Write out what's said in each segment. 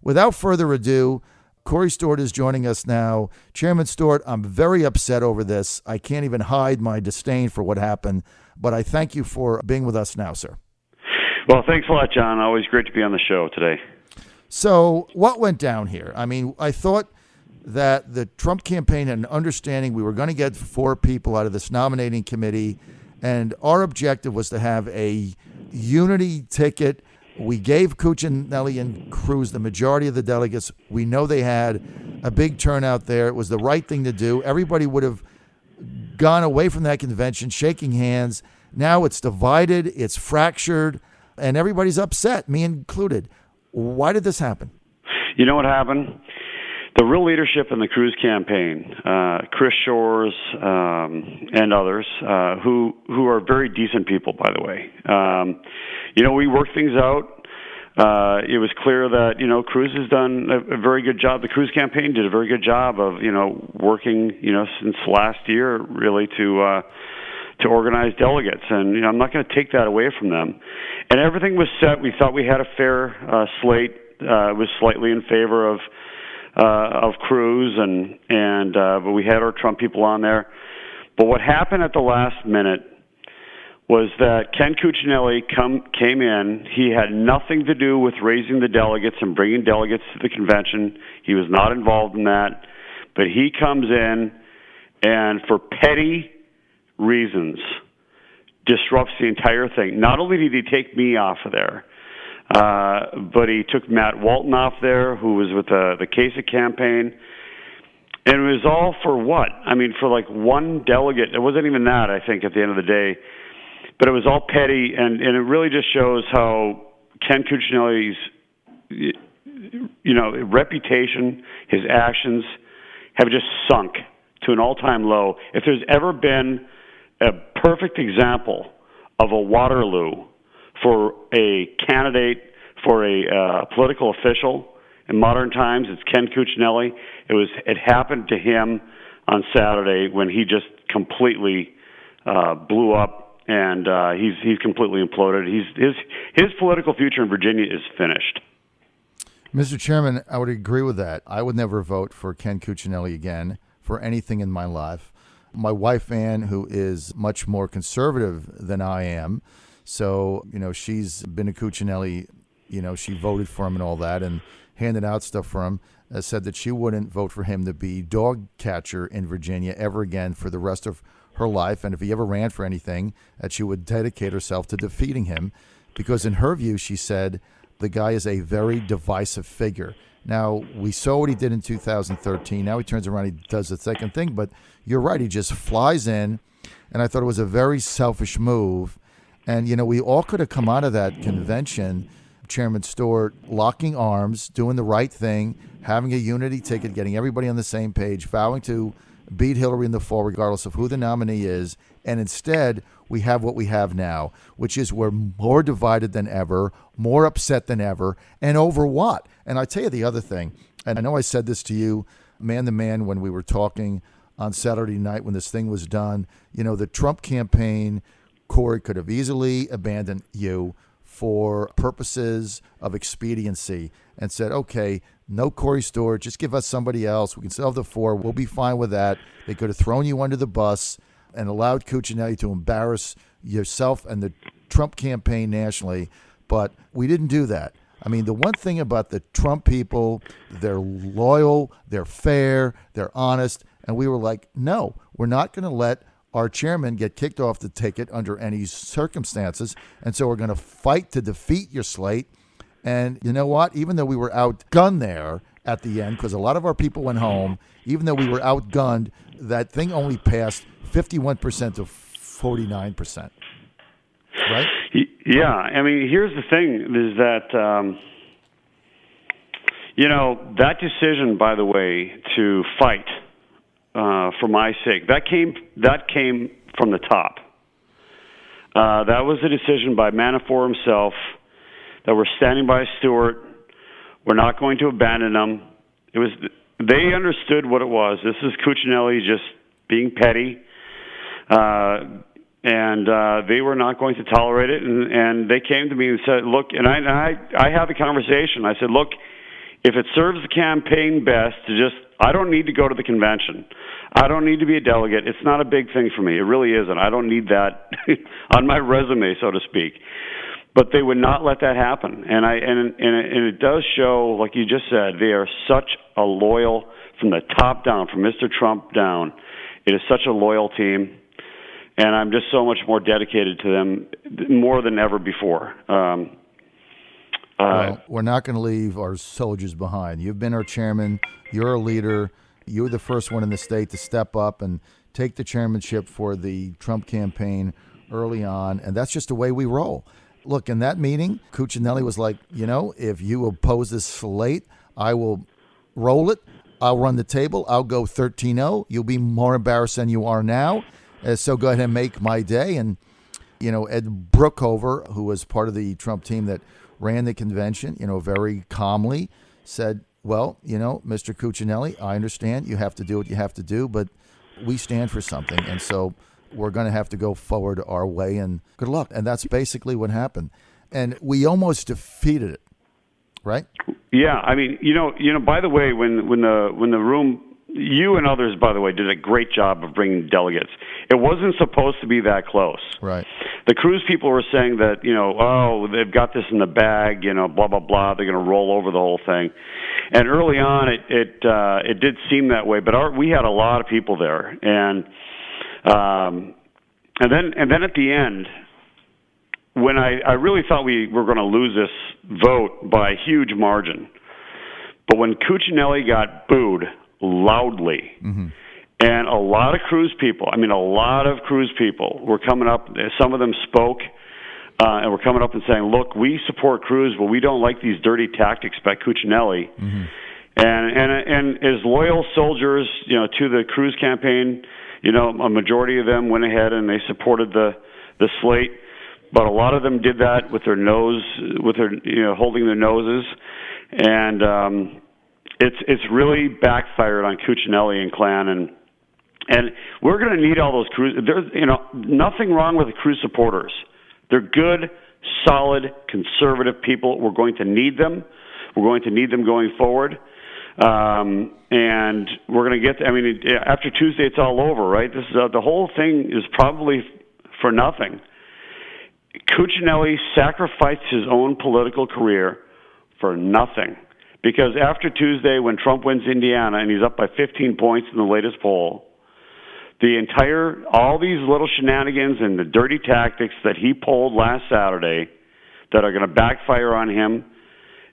without further ado, Corey Stewart is joining us now. Chairman Stewart, I'm very upset over this. I can't even hide my disdain for what happened, but I thank you for being with us now, sir. Well, thanks a lot, John. Always great to be on the show today. So what went down here? I mean, I thought that the Trump campaign had an understanding we were going to get 4 people out of this nominating committee, and our objective was to have a unity ticket. We gave Cuccinelli and Cruz the majority of the delegates. We know they had a big turnout there. It was the right thing to do. Everybody would have gone away from that convention shaking hands. Now it's divided, it's fractured, and everybody's upset, me included. Why did this happen? You know what happened? The real leadership in the Cruz campaign, Chris Shores and others, who are very decent people, by the way. We worked things out. It was clear that, Cruz has done a very good job. The Cruz campaign did a very good job of, working, since last year, really, to organize delegates. And, I'm not going to take that away from them. And everything was set. We thought we had a fair slate. It was slightly in favor of Cruz, but we had our Trump people on there. But what happened at the last minute was that Ken Cuccinelli came in. He had nothing to do with raising the delegates and bringing delegates to the convention. He was not involved in that. But he comes in and, for petty reasons, disrupts the entire thing. Not only did he take me off of there, but he took Matt Walton off there, who was with the Kasich campaign. And it was all for what? I mean, for like one delegate. It wasn't even that, I think, at the end of the day. But it was all petty, and it really just shows how Ken Cuccinelli's, reputation, his actions, have just sunk to an all-time low. If there's ever been a perfect example of a Waterloo for a candidate, for a political official in modern times, it's Ken Cuccinelli. It happened to him on Saturday when he just completely blew up, and he's completely imploded. His political future in Virginia is finished. Mr. Chairman, I would agree with that. I would never vote for Ken Cuccinelli again for anything in my life. My wife, Ann, who is much more conservative than I am, so, she's been a Cuccinelli, she voted for him and all that and handed out stuff for him, said that she wouldn't vote for him to be dog catcher in Virginia ever again for the rest of her life. And if he ever ran for anything, that she would dedicate herself to defeating him because in her view, she said, the guy is a very divisive figure. Now, we saw what he did in 2013. Now he turns around, he does the second thing. But you're right, he just flies in. And I thought it was a very selfish move. And, we all could have come out of that convention, Chairman Stewart, locking arms, doing the right thing, having a unity ticket, getting everybody on the same page, vowing to beat Hillary in the fall regardless of who the nominee is. And instead, we have what we have now, which is we're more divided than ever, more upset than ever, and over what? And I tell you the other thing, and I know I said this to you man to man when we were talking on Saturday night when this thing was done, the Trump campaign, Corey, could have easily abandoned you for purposes of expediency and said, okay, no Corey Stewart, just give us somebody else. We can still have the 4. We'll be fine with that. They could have thrown you under the bus and allowed Cuccinelli to embarrass yourself and the Trump campaign nationally, but we didn't do that. I mean, the one thing about the Trump people, they're loyal, they're fair, they're honest, and we were like, no, we're not going to let our chairman get kicked off the ticket under any circumstances, and so we're going to fight to defeat your slate. And you know what? Even though we were outgunned there at the end, because a lot of our people went home, even though we were outgunned, that thing only passed 51% to 49%. Right? Yeah. I mean, here's the thing, is that, that decision, by the way, to fight for my sake, that came from the top. That was a decision by Manafort himself that we're standing by Stewart. We're not going to abandon them. They understood what it was. This is Cuccinelli just being petty, and they were not going to tolerate it. And they came to me and said, "Look," and I had the conversation. I said, "Look, if it serves the campaign best to just, I don't need to go to the convention. I don't need to be a delegate. It's not a big thing for me. It really isn't. I don't need that on my resume, so to speak. But they would not let that happen. And it does show, like you just said, they are such a loyal, from the top down, from Mr. Trump down, it is such a loyal team. And I'm just so much more dedicated to them, more than ever before. Well, we're not going to leave our soldiers behind. You've been our chairman. You're a leader. You were the first one in the state to step up and take the chairmanship for the Trump campaign early on, and that's just the way we roll. Look, in that meeting, Cuccinelli was like, if you oppose this slate, I will roll it. I'll run the table. I'll go 13-0. You'll be more embarrassed than you are now. So go ahead and make my day. And, Ed Brookover, who was part of the Trump team that ran the convention, very calmly said, well, Mr. Cuccinelli, I understand you have to do what you have to do, but we stand for something. And so we're going to have to go forward our way, and good luck. And that's basically what happened. And we almost defeated it, right? Yeah. I mean, by the way, when the room, you and others, by the way, did a great job of bringing delegates. It wasn't supposed to be that close. Right. The cruise people were saying that, they've got this in the bag, blah, blah, blah. They're going to roll over the whole thing. And early on, it did seem that way. But we had a lot of people there. And then at the end, when I really thought we were going to lose this vote by a huge margin. But when Cuccinelli got booed loudly, and a lot of cruise people were coming up. Some of them spoke and were coming up and saying, look, we support Cruz, but we don't like these dirty tactics by Cuccinelli. And as loyal soldiers, to the Cruz campaign, a majority of them went ahead and they supported the slate. But a lot of them did that with their holding their noses. And it's really backfired on Cuccinelli and clan, and we're going to need all those Cruz. There's nothing wrong with the Cruz supporters. They're good, solid, conservative people. We're going to need them. We're going to need them going forward, and we're going to get. After Tuesday, it's all over, right? This is the whole thing is probably for nothing. Cuccinelli sacrificed his own political career for nothing. Because after Tuesday, when Trump wins Indiana and he's up by 15 points in the latest poll, all these little shenanigans and the dirty tactics that he pulled last Saturday that are going to backfire on him,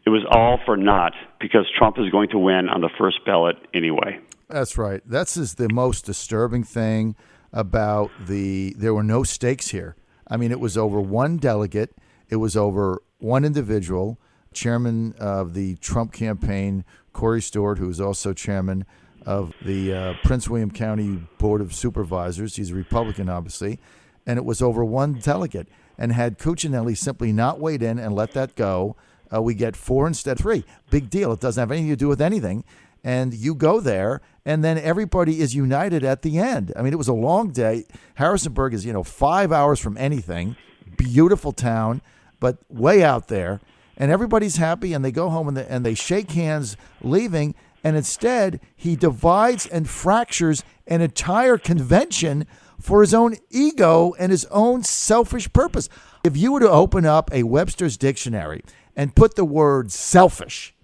it was all for naught because Trump is going to win on the first ballot anyway. That's right. That's is the most disturbing thing about there were no stakes here. I mean, it was over one delegate. It was over one individual. Chairman of the Trump campaign, Corey Stewart, who is also chairman of the Prince William County Board of Supervisors. He's a Republican, obviously. And it was over one delegate. And had Cuccinelli simply not weighed in and let that go, we get 4 instead of 3. Big deal. It doesn't have anything to do with anything. And you go there, and then everybody is united at the end. I mean, it was a long day. Harrisonburg is, 5 hours from anything. Beautiful town, but way out there. And everybody's happy, and they go home, and they shake hands leaving, and instead he divides and fractures an entire convention for his own ego and his own selfish purpose. If you were to open up a Webster's dictionary and put the word selfish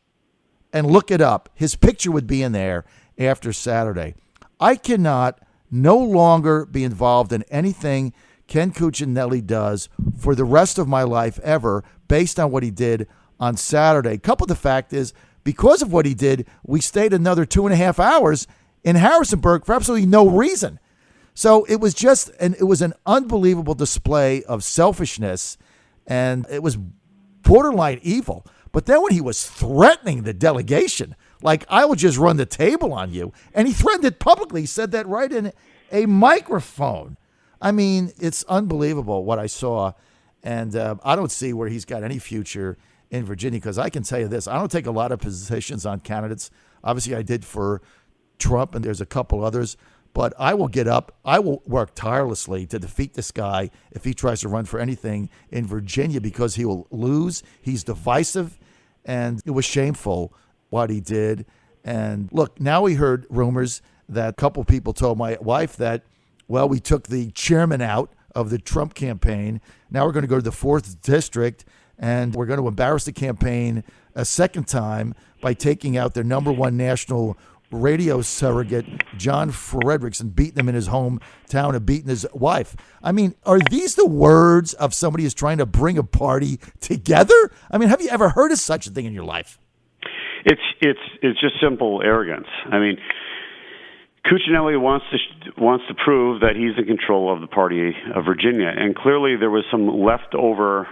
and look it up, his picture would be in there after Saturday. I cannot no longer be involved in anything Ken Cuccinelli does for the rest of my life ever based on what he did on Saturday. Coupled the fact is, because of what he did, we stayed another 2.5 hours in Harrisonburg for absolutely no reason. So it was an unbelievable display of selfishness, and it was borderline evil. But then when he was threatening the delegation, like, I will just run the table on you, and he threatened it publicly. He said that right in a microphone. I mean, it's unbelievable what I saw, and I don't see where he's got any future in Virginia, because I can tell you this, I don't take a lot of positions on candidates. Obviously, I did for Trump, and there's a couple others, but I will get up. I will work tirelessly to defeat this guy if he tries to run for anything in Virginia, because he will lose. He's divisive, and it was shameful what he did. And look, now we heard rumors that a couple people told my wife that, well, we took the chairman out of the Trump campaign. Now we're going to go to the 4th district and we're going to embarrass the campaign a second time by taking out their number one national radio surrogate, John Fredericks, and beating him in his hometown and beating his wife. I mean, are these the words of somebody who's trying to bring a party together? I mean, have you ever heard of such a thing in your life? It's just simple arrogance. I mean, Cuccinelli wants to prove that he's in control of the party of Virginia, and clearly there was some leftover.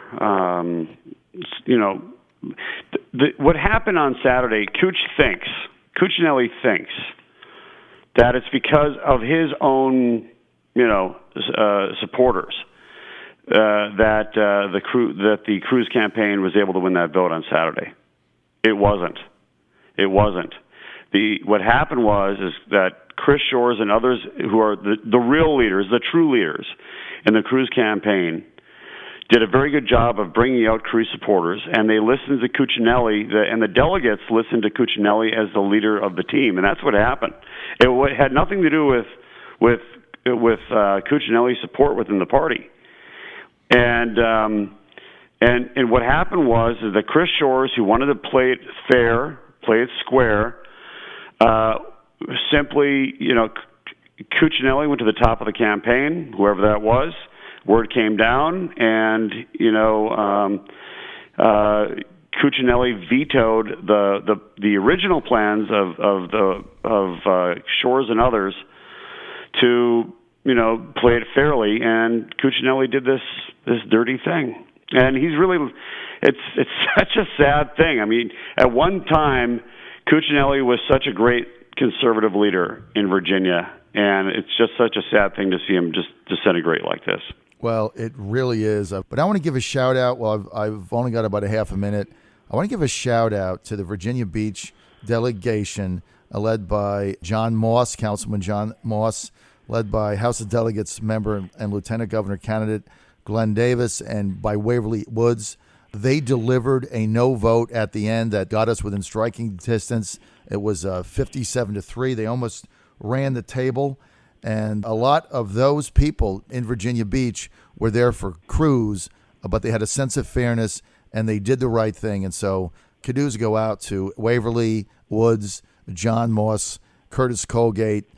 What happened on Saturday? Cuccinelli thinks that it's because of his own, supporters that the Cruz campaign was able to win that vote on Saturday. It wasn't. What happened is that Chris Shores and others who are the real leaders, the true leaders in the Cruz campaign, did a very good job of bringing out Cruz supporters, and they listened to Cuccinelli, and the delegates listened to Cuccinelli as the leader of the team, and that's what happened. It had nothing to do with Cuccinelli's support within the party, and what happened is that Chris Shores, who wanted to play it fair, play it square, simply, Cuccinelli went to the top of the campaign, whoever that was. Word came down, and Cuccinelli vetoed the original plans of Shores and others to play it fairly, and Cuccinelli did this dirty thing, and it's such a sad thing. I mean, at one time, Cuccinelli was such a great conservative leader in Virginia, and it's just such a sad thing to see him just disintegrate like this. Well, it really is. But I want to give a shout out. Well, I've only got about a half a minute. I want to give a shout out to the Virginia Beach delegation led by John Moss, Councilman John Moss, led by House of Delegates member and Lieutenant Governor candidate Glenn Davis, and by Waverly Woods. They delivered a no vote at the end that got us within striking distance. It was 57-3. They almost ran the table. And a lot of those people in Virginia Beach were there for Cruz, but they had a sense of fairness, and they did the right thing. And so kudos go out to Waverly Woods, John Moss, Curtis Colgate,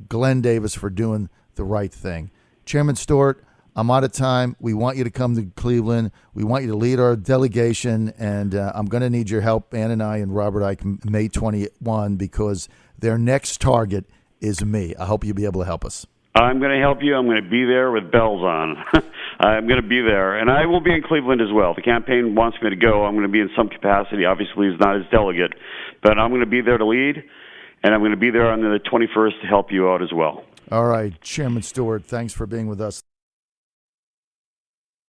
Glenn Davis for doing the right thing. Chairman Stewart, I'm out of time. We want you to come to Cleveland. We want you to lead our delegation, and I'm going to need your help, Ann and I and Robert Ike, May 21, because their next target is me. I hope you'll be able to help us. I'm going to help you. I'm going to be there with bells on. I'm going to be there, and I will be in Cleveland as well. The campaign wants me to go. I'm going to be in some capacity. Obviously, it's not as delegate, but I'm going to be there to lead, and I'm going to be there on the 21st to help you out as well. All right, Chairman Stewart, thanks for being with us.